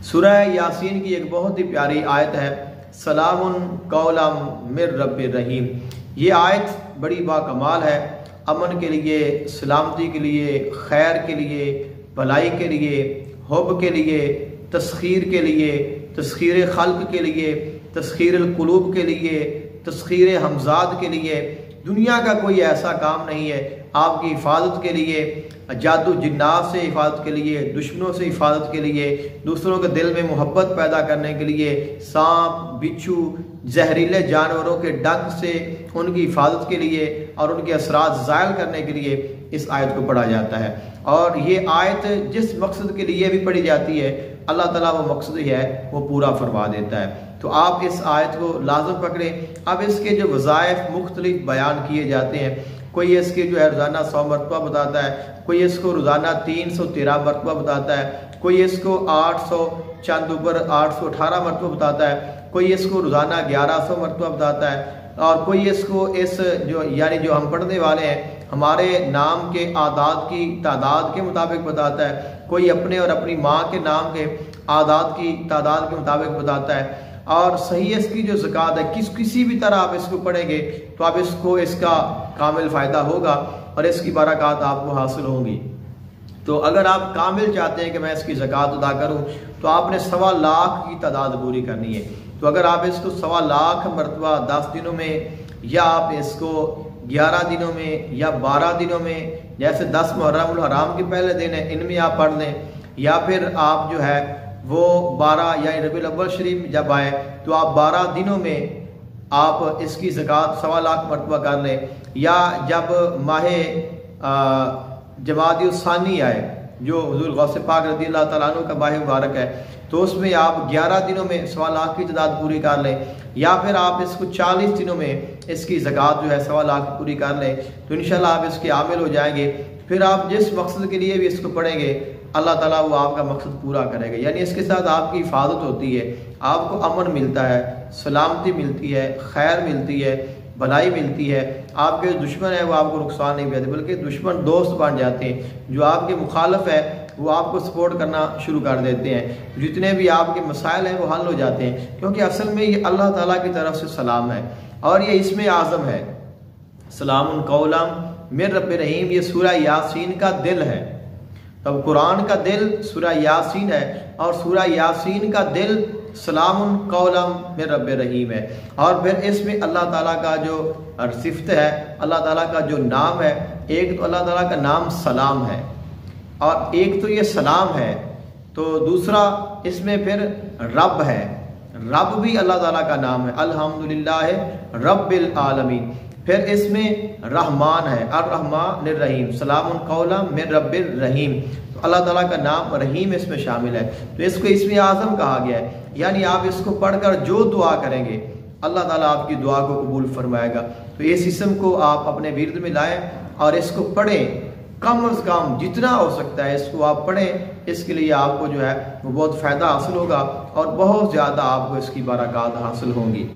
سورہ یاسین کی ایک بہت ہی پیاری آیت ہے، سلام قولا من رب الرحیم۔ یہ آیت بڑی باکمال ہے، امن کے لیے، سلامتی کے لیے، خیر کے لیے، بھلائی کے لیے، حب کے لیے، تسخیر کے لیے، تسخیر خلق کے لیے، تسخیر القلوب کے لیے، تسخیر حمزات کے لیے۔ دنیا کا کوئی ایسا کام نہیں ہے آپ کی حفاظت کے لیے، جادو جنات سے حفاظت کے لیے، دشمنوں سے حفاظت کے لیے، دوسروں کے دل میں محبت پیدا کرنے کے لیے، سانپ، بچھو، زہریلے جانوروں کے ڈنک سے ان کی حفاظت کے لیے اور ان کے اثرات زائل کرنے کے لیے اس آیت کو پڑھا جاتا ہے۔ اور یہ آیت جس مقصد کے لیے بھی پڑھی جاتی ہے، اللہ تعالیٰ وہ مقصد ہی ہے وہ پورا فرما دیتا ہے۔ تو آپ اس آیت کو لازم پکڑیں۔ اب اس کے جو وظائف مختلف بیان کیے جاتے ہیں، کوئی اس کے جو ہے روزانہ 100 مرتبہ بتاتا ہے، کوئی اس کو روزانہ 313 مرتبہ بتاتا ہے، کوئی اس کو 800 چند اوپر 818 مرتبہ بتاتا ہے، کوئی اس کو روزانہ 1100 مرتبہ بتاتا ہے، اور کوئی اس کو جو ہم پڑھنے والے ہیں ہمارے نام کے اعداد کی تعداد کے مطابق بتاتا ہے، کوئی اپنے اور اپنی ماں کے نام کے اعداد کی تعداد کے مطابق بتاتا ہے۔ اور صحیح اس کی جو زکوٰۃ ہے کسی بھی طرح آپ اس کو پڑھیں گے تو آپ اس کا کامل فائدہ ہوگا اور اس کی برکات آپ کو حاصل ہوں گی۔ تو اگر آپ کامل چاہتے ہیں کہ میں اس کی زکوٰۃ ادا کروں تو آپ نے 1.25 لاکھ کی تعداد پوری کرنی ہے۔ تو اگر آپ اس کو 1.25 لاکھ مرتبہ 10 دنوں میں، یا آپ اس کو 11 دنوں میں یا 12 دنوں میں، جیسے 10 محرم الحرام کے پہلے دن ہے ان میں آپ پڑھ لیں، یا پھر آپ جو ہے وہ 12 یا ربیع الاول شریف جب آئے تو آپ 12 دنوں میں آپ اس کی زکوٰۃ 1.25 لاکھ مرتبہ کر لیں، یا جب ماہ جمادی الثانی آئے جو حضور غوث پاک رضی اللہ تعالیٰ عنہ کا ماہ مبارک ہے تو اس میں آپ 11 دنوں میں 1.25 لاکھ کی تعداد پوری کر لیں، یا پھر آپ اس کو 40 دنوں میں اس کی زکوٰۃ جو ہے 1.25 لاکھ پوری کر لیں تو انشاءاللہ آپ اس کے عامل ہو جائیں گے۔ پھر آپ جس مقصد کے لیے بھی اس کو پڑھیں گے اللہ تعالیٰ وہ آپ کا مقصد پورا کرے گا، یعنی اس کے ساتھ آپ کی حفاظت ہوتی ہے، آپ کو امن ملتا ہے، سلامتی ملتی ہے، خیر ملتی ہے، بھلائی ملتی ہے۔ آپ کے جو دشمن ہیں وہ آپ کو نقصان نہیں دیتے بلکہ دشمن دوست بن جاتے ہیں، جو آپ کے مخالف ہے وہ آپ کو سپورٹ کرنا شروع کر دیتے ہیں، جتنے بھی آپ کے مسائل ہیں وہ حل ہو جاتے ہیں، کیونکہ اصل میں یہ اللہ تعالیٰ کی طرف سے سلام ہے اور یہ اسم اعظم ہے، سلام قولا من رب الرحیم۔ یہ سورہ یاسین کا دل ہے۔ تب قرآن کا دل سورہ یاسین ہے اور سورہ یاسین کا دل سلام قولا من رب الرحیم ہے۔ اور پھر اس میں اللہ تعالیٰ کا جو صفت ہے، اللہ تعالیٰ کا جو نام ہے، ایک تو اللہ تعالیٰ کا نام سلام ہے اور ایک تو یہ سلام ہے، تو دوسرا اس میں پھر رب ہے، رب بھی اللہ تعالیٰ کا نام ہے، الحمدللہ رب العالمین۔ پھر اس میں رحمان ہے، الرحمن الرحیم، سلام قولا من رب الرحیم، تو اللہ تعالیٰ کا نام رحیم اس میں شامل ہے، تو اس کو اسم اعظم کہا گیا ہے، یعنی آپ اس کو پڑھ کر جو دعا کریں گے اللہ تعالیٰ آپ کی دعا کو قبول فرمائے گا۔ تو اس اسم کو آپ اپنے ورد میں لائیں اور اس کو پڑھیں، کم از کم جتنا ہو سکتا ہے اس کو آپ پڑھیں، اس کے لیے آپ کو جو ہے وہ بہت فائدہ حاصل ہوگا اور بہت زیادہ آپ کو اس کی برکات حاصل ہوں گی۔